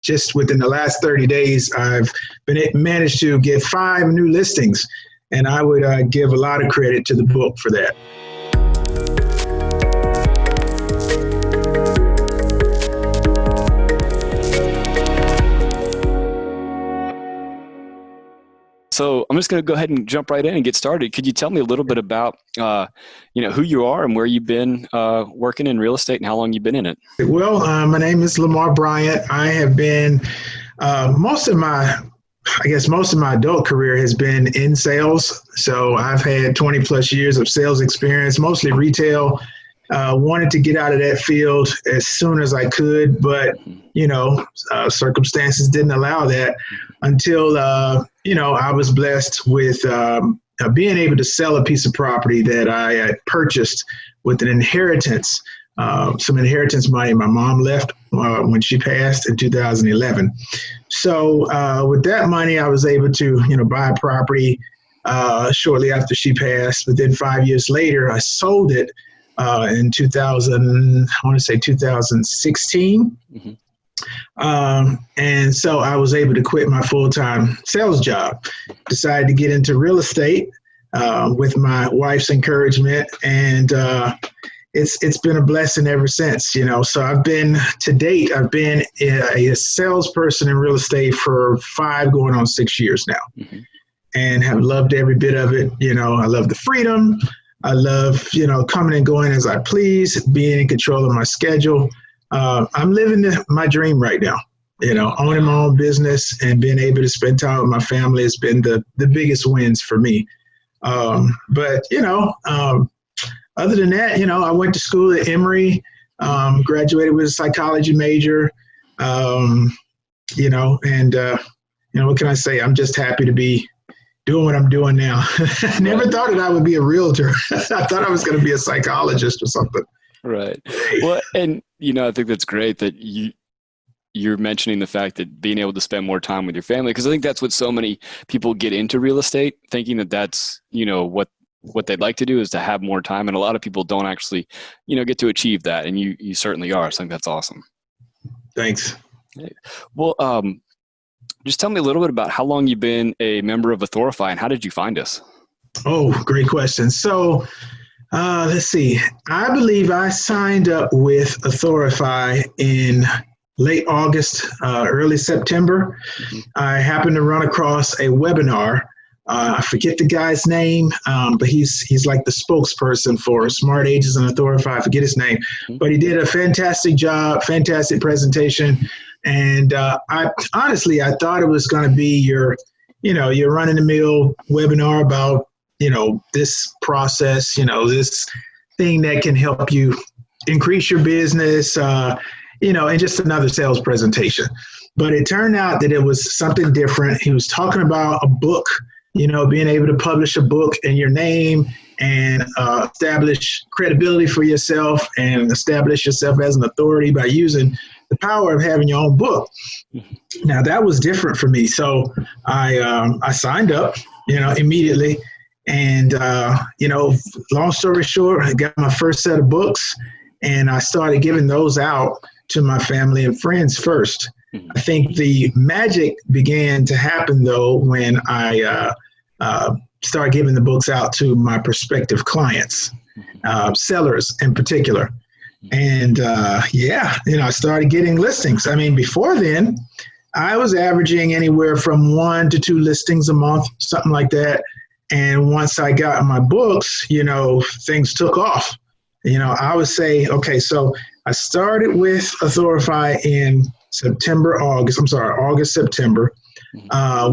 just within the last 30 days, I've managed to get 5 new listings, and I would give a lot of credit to the book for that. So I'm just going to go ahead and jump right in and get started. Could you tell me a little bit about, who you are and where you've been working in real estate and how long you've been in it? Well, my name is Lamar Bryant. I have been most of my adult career has been in sales. So I've had 20 plus years of sales experience, mostly retail. Wanted to get out of that field as soon as I could, but circumstances didn't allow that until I was blessed with being able to sell a piece of property that I had purchased with an inheritance, some inheritance money my mom left when she passed in 2011. So with that money, I was able to buy a property shortly after she passed. But then 5 years later, I sold it in 2016. Mm-hmm. And so I was able to quit my full-time sales job, decided to get into real estate with my wife's encouragement. And it's been a blessing ever since, So I've been a salesperson in real estate for 5 going on 6 years now. Mm-hmm. And have loved every bit of it. I love the freedom. I love, coming and going as I please, being in control of my schedule. I'm living my dream right now, owning my own business and being able to spend time with my family has been the biggest wins for me. But other than that, I went to school at Emory, graduated with a psychology major, and what can I say? I'm just happy to be doing what I'm doing now. Never thought that I would be a realtor. I thought I was going to be a psychologist or something. Right. Well, and, I think that's great that you're mentioning the fact that being able to spend more time with your family, because I think that's what so many people get into real estate, thinking that that's, what they'd like to do is to have more time. And a lot of people don't actually, get to achieve that. And you certainly are. So I think that's awesome. Thanks. Well, just tell me a little bit about how long you've been a member of Authorify and how did you find us? Oh, great question. So let's see. I believe I signed up with Authorify in late August, early September. Mm-hmm. I happened to run across a webinar. I forget the guy's name, but he's like the spokesperson for Smart Agents and Authorify. I forget his name, but he did a fantastic job, fantastic presentation. And I thought it was going to be your run-of-the-mill webinar about, this process, this thing that can help you increase your business, and just another sales presentation. But it turned out that it was something different. He was talking about a book, being able to publish a book in your name and establish credibility for yourself and establish yourself as an authority by using the power of having your own book. Now that was different for me. So I signed up, immediately. And, long story short, I got my first set of books and I started giving those out to my family and friends first. I think the magic began to happen though when I started giving the books out to my prospective clients, sellers in particular. And I started getting listings. I mean, before then, I was averaging anywhere from 1 to 2 listings a month, something like that. And once I got my books, things took off. I would say, okay, so I started with Authorify in August, September.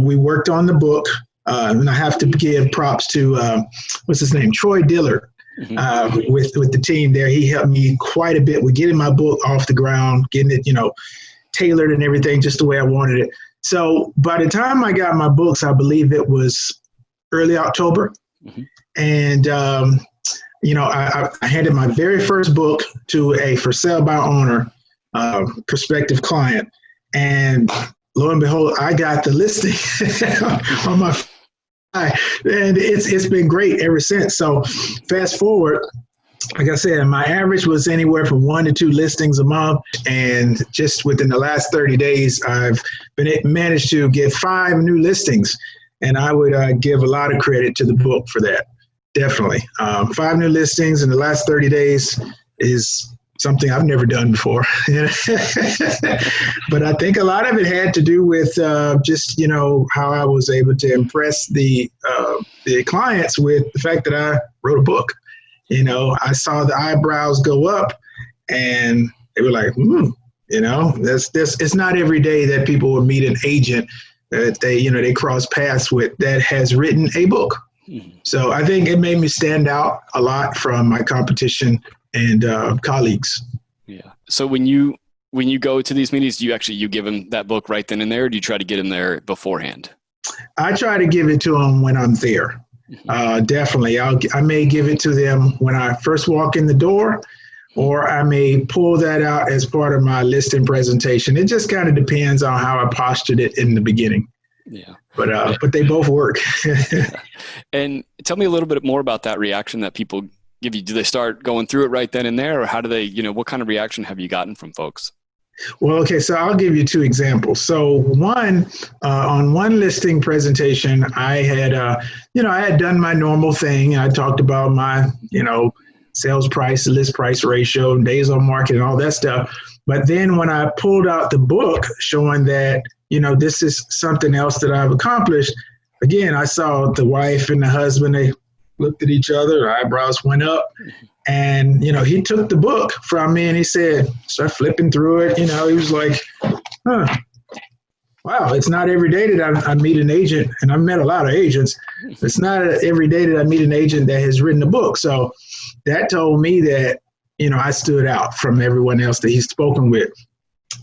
We worked on the book. And I have to give props to, what's his name? Troy Dillard. With the team there. He helped me quite a bit with getting my book off the ground, getting it, tailored and everything just the way I wanted it. So by the time I got my books, I believe it was early October. Mm-hmm. And, I handed my very first book to a for sale by owner, prospective client. And lo and behold, I got the listing on my and it's been great ever since. So fast forward, like I said, my average was anywhere from 1 to 2 listings a month. And just within the last 30 days, I've managed to get 5 new listings. And I would give a lot of credit to the book for that. Definitely. 5 new listings in the last 30 days is something I've never done before. But I think a lot of it had to do with just, how I was able to impress the clients with the fact that I wrote a book. I saw the eyebrows go up and they were like, it's not every day that people will meet an agent that they cross paths with that has written a book. Mm-hmm. So I think it made me stand out a lot from my competition and colleagues. Yeah. So when you go to these meetings, do you give them that book right then and there, or do you try to get them there beforehand? I try to give it to them when I'm there. Mm-hmm. Definitely. I may give it to them when I first walk in the door, or I may pull that out as part of my listing presentation. It just kind of depends on how I postured it in the beginning. Yeah. But they both work. Yeah. And tell me a little bit more about that reaction that people give you. Do they start going through it right then and there, or how do they, what kind of reaction have you gotten from folks? Well, okay, so I'll give you 2 examples. So one, on one listing presentation, I had, I had done my normal thing. I talked about my, sales price, list price ratio, days on market, and all that stuff. But then when I pulled out the book showing that, this is something else that I've accomplished, again, I saw the wife and the husband, they looked at each other, their eyebrows went up. And, he took the book from me and he said, start flipping through it. He was like, wow, it's not every day that I meet an agent, and I've met a lot of agents. It's not every day that I meet an agent that has written a book. So that told me that, I stood out from everyone else that he's spoken with.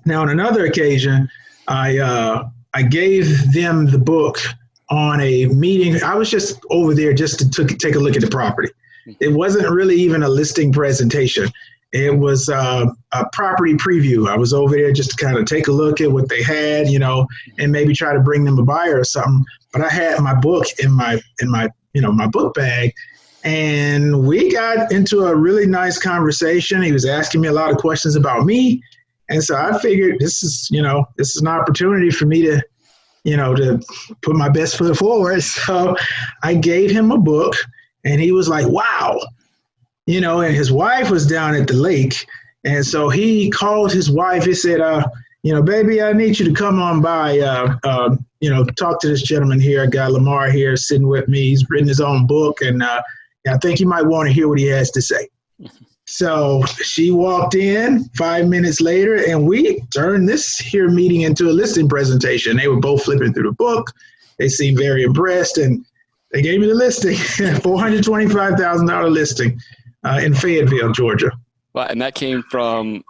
Now, on another occasion, I gave them the book on a meeting. I was just over there just to take a look at the property. It wasn't really even a listing presentation. It was a property preview. I was over there just to kind of take a look at what they had, and maybe try to bring them a buyer or something. But I had my book in my my book bag, and we got into a really nice conversation. He was asking me a lot of questions about me, and so I figured this is an opportunity for me to to put my best foot forward. So I gave him a book. And he was like, wow, and his wife was down at the lake. And so he called his wife. He said, baby, I need you to come on by, talk to this gentleman here, guy Lamar here sitting with me. He's written his own book. And I think you might want to hear what he has to say. So she walked in 5 minutes later, and we turned this here meeting into a listing presentation. They were both flipping through the book. They seemed very impressed. And they gave me the listing, $425,000 listing in Fayetteville, Georgia. Well, and that came from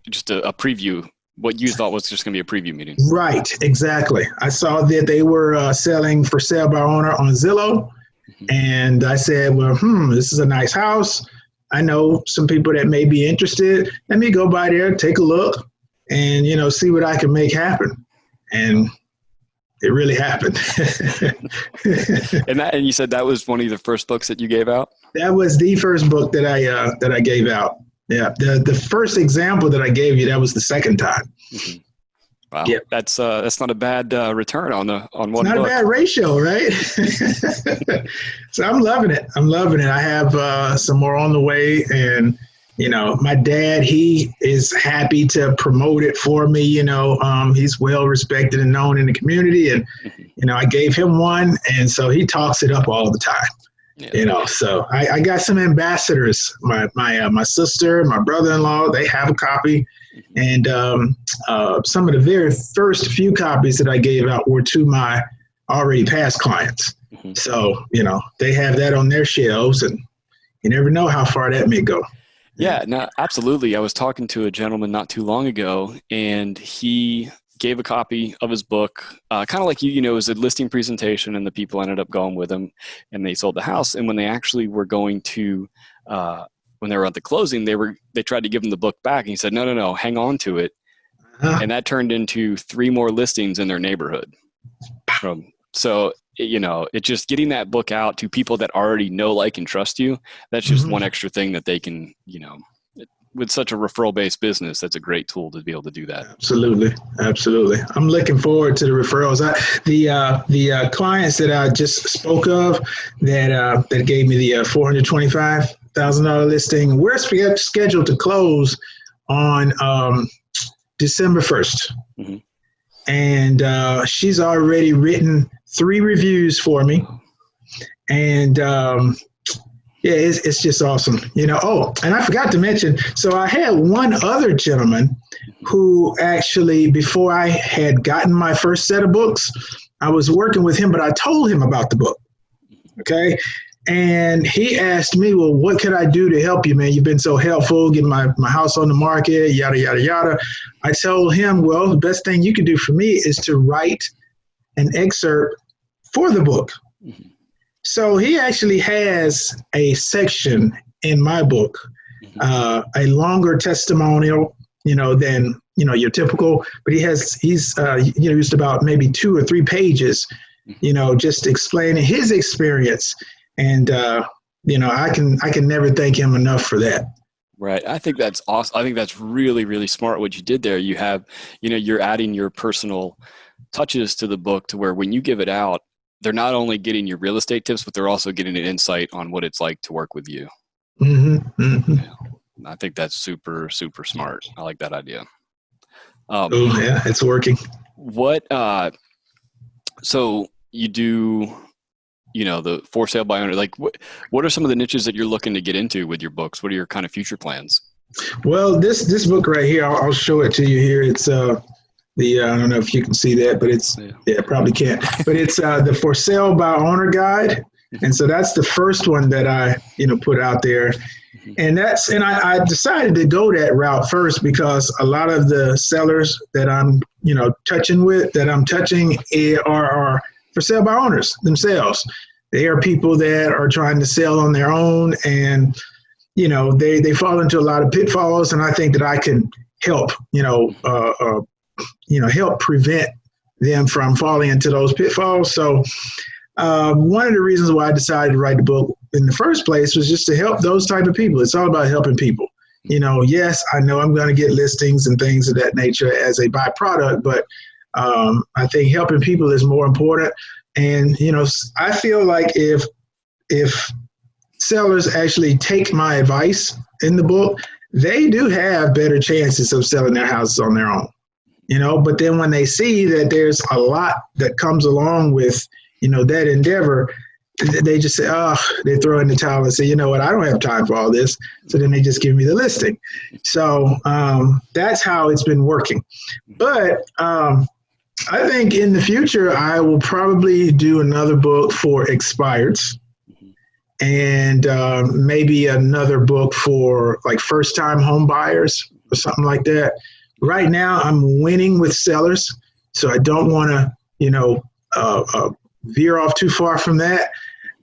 just a preview, what you thought was just going to be a preview meeting. Right, exactly. I saw that they were selling for sale by owner on Zillow. Mm-hmm. And I said, well, this is a nice house. I know some people that may be interested. Let me go by there, take a look, and, see what I can make happen. And it really happened. And you said that was one of the first books that you gave out? That was the first book that I gave out. Yeah. The first example that I gave you, that was the second time. Mm-hmm. Wow. Yep. That's not a bad return on one book. Not a bad ratio, right? So I'm loving it. I have some more on the way, and my dad, he is happy to promote it for me. He's well respected and known in the community, and I gave him one, and so he talks it up all the time. Yeah. So I got some ambassadors. My sister, my brother-in-law, they have a copy, and some of the very first few copies that I gave out were to my already past clients. Mm-hmm. So they have that on their shelves, and you never know how far that may go. Yeah, no, absolutely. I was talking to a gentleman not too long ago, and he gave a copy of his book, kind of like it was a listing presentation, and the people ended up going with him, and they sold the house. And when they actually were going to, when they were at the closing, they tried to give him the book back, and he said, no, hang on to it. Uh-huh. And that turned into 3 more listings in their neighborhood. So it's just getting that book out to people that already know, like, and trust you. That's just one extra thing that they can, with such a referral-based business, that's a great tool to be able to do that. Absolutely. I'm looking forward to the referrals. The clients that I just spoke of that gave me the $425,000 listing, we're scheduled to close on December 1st. Mm-hmm. And she's already written 3 reviews for me. And it's just awesome. Oh, and I forgot to mention, so I had one other gentleman who actually, before I had gotten my first set of books, I was working with him, but I told him about the book. Okay. And he asked me, well, what can I do to help you, man? You've been so helpful, getting my house on the market, yada, yada, yada. I told him, well, the best thing you can do for me is to write an excerpt for the book. Mm-hmm. So he actually has a section in my book, a longer testimonial, than, your typical, but he's used about maybe 2 or 3 pages, just explaining his experience. And, I can never thank him enough for that. Right. I think that's awesome. I think that's really, really smart what you did there. You have, you're adding your personal touches to the book to where when you give it out, they're not only getting your real estate tips, but they're also getting an insight on what it's like to work with you. Mm-hmm, mm-hmm. Yeah, I think that's super, super smart. I like that idea. It's working. What, so you do, the for sale by owner, like what are some of the niches that you're looking to get into with your books? What are your kind of future plans? Well, this book right here, I'll show it to you here. It's, I don't know if you can see that, but it's, probably can't, but it's the For Sale by Owner guide. And so that's the first one that I, put out there. And I decided to go that route first because a lot of the sellers that I'm, touching are for sale by owners themselves. They are people that are trying to sell on their own and, they fall into a lot of pitfalls. And I think that I can help, help prevent them from falling into those pitfalls. So one of the reasons why I decided to write the book in the first place was just to help those type of people. It's all about helping people. Yes, I know I'm going to get listings and things of that nature as a byproduct, but I think helping people is more important. And, I feel like if sellers actually take my advice in the book, they do have better chances of selling their houses on their own. But then when they see that there's a lot that comes along with, that endeavor, they just say, they throw in the towel and say, you know what, I don't have time for all this. So then they just give me the listing. So that's how it's been working. But I think in the future, I will probably do another book for expireds and maybe another book for like first-time home buyers or something like that. Right now, I'm winning with sellers, so I don't want to, veer off too far from that.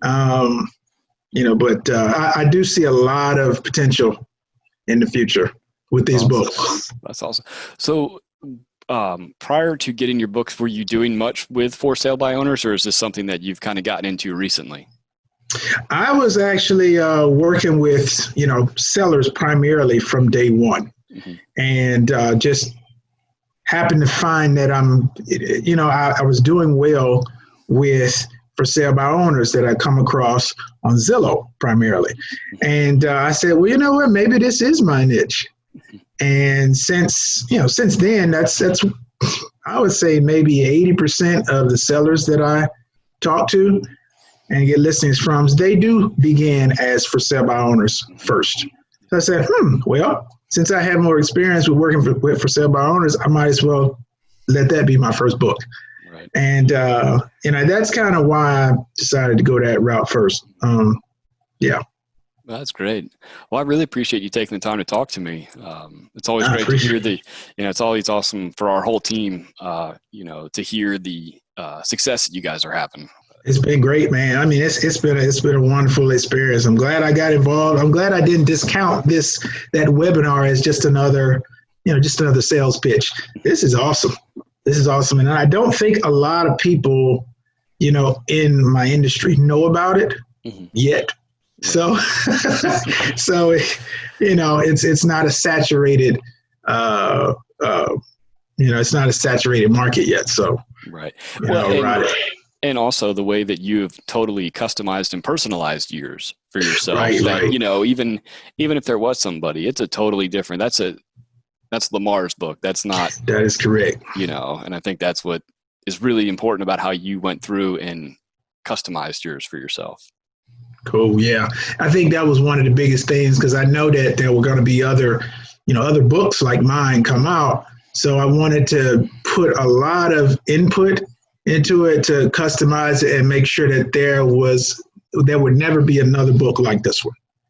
But I do see a lot of potential in the future with these books. That's awesome. So prior to getting your books, were you doing much with for sale by owners, or is this something that you've kind of gotten into recently? I was actually working with, sellers primarily from day one. Mm-hmm. And just happened to find that I was doing well with for sale by owners that I come across on Zillow primarily. And I said, well, you know what, maybe this is my niche. And since then, that's I would say maybe 80% of the sellers that I talk to and get listings from, they do begin as for sale by owners first. So I said, well, since I have more experience with working with for sale by owners, I might as well let that be my first book. Right. And, that's kind of why I decided to go that route first. Yeah. That's great. Well, I really appreciate you taking the time to talk to me. It's always great to hear it's always awesome for our whole team, to hear the success that you guys are having. It's been great, man. I mean, it's been a wonderful experience. I'm glad I got involved. I'm glad I didn't discount that webinar as just another sales pitch. This is awesome. And I don't think a lot of people, in my industry know about it yet. So, so it's not a saturated, it's not a saturated market yet. So, right. And also the way that you've totally customized and personalized yours for yourself. Right. Even if there was somebody, it's a totally different. That's Lamar's book. That's not. That is correct. And I think that's what is really important about how you went through and customized yours for yourself. Cool. Yeah. I think that was one of the biggest things, because I know that there were going to be other books like mine come out. So I wanted to put a lot of input into it to customize it and make sure that there would never be another book like this one.